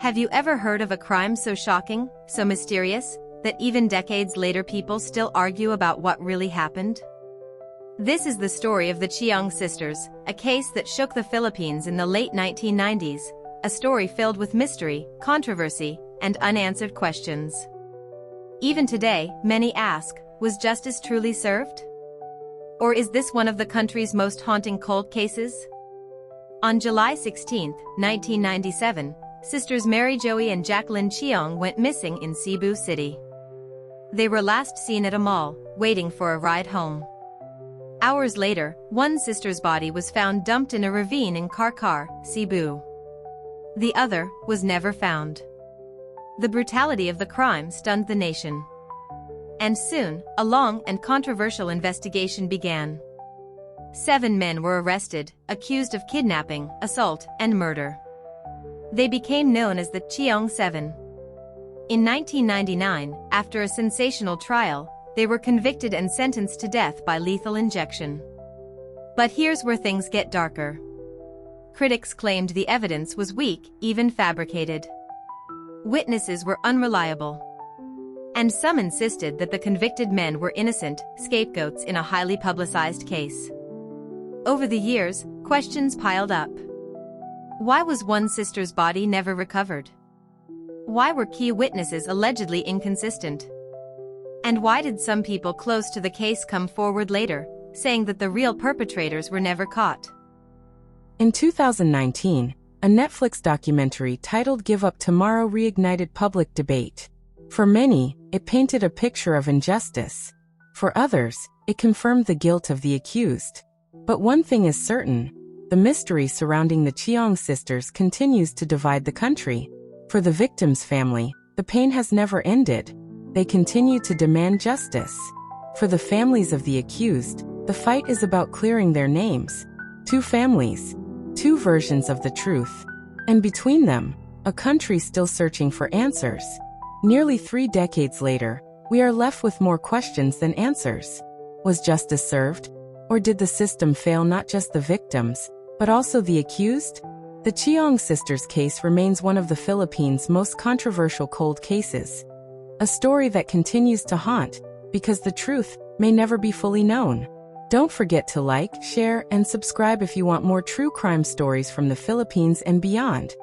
Have you ever heard of a crime so shocking, so mysterious, that even decades later people still argue about what really happened? This is the story of the Chiong Sisters, a case that shook the Philippines in the late 1990s, a story filled with mystery, controversy, and unanswered questions. Even today, many ask, was justice truly served? Or is this one of the country's most haunting cold cases? On July 16, 1997, sisters Mary Joey and Jacqueline Chiong went missing in Cebu City. They were last seen at a mall, waiting for a ride home. Hours later, one sister's body was found dumped in a ravine in Karkar, Cebu. The other was never found. The brutality of the crime stunned the nation. And soon, a long and controversial investigation began. 7 men were arrested, accused of kidnapping, assault, and murder. They became known as the Chiong 7. In 1999, after a sensational trial, they were convicted and sentenced to death by lethal injection. But here's where things get darker. Critics claimed the evidence was weak, even fabricated. Witnesses were unreliable. And some insisted that the convicted men were innocent, scapegoats in a highly publicized case. Over the years, questions piled up. Why was one sister's body never recovered? Why were key witnesses allegedly inconsistent? And why did some people close to the case come forward later, saying that the real perpetrators were never caught? In 2019, a Netflix documentary titled Give Up Tomorrow reignited public debate. For many, it painted a picture of injustice. For others, it confirmed the guilt of the accused. But one thing is certain, the mystery surrounding the Chiong sisters continues to divide the country. For the victim's family, the pain has never ended. They continue to demand justice. For the families of the accused, the fight is about clearing their names. 2 families, 2 versions of the truth. And between them, a country still searching for answers. Nearly 3 decades later, we are left with more questions than answers. Was justice served? Or did the system fail not just the victims, but also the accused? The Chiong sisters case remains one of the Philippines' most controversial cold cases. A story that continues to haunt, because the truth may never be fully known. Don't forget to like, share, and subscribe if you want more true crime stories from the Philippines and beyond.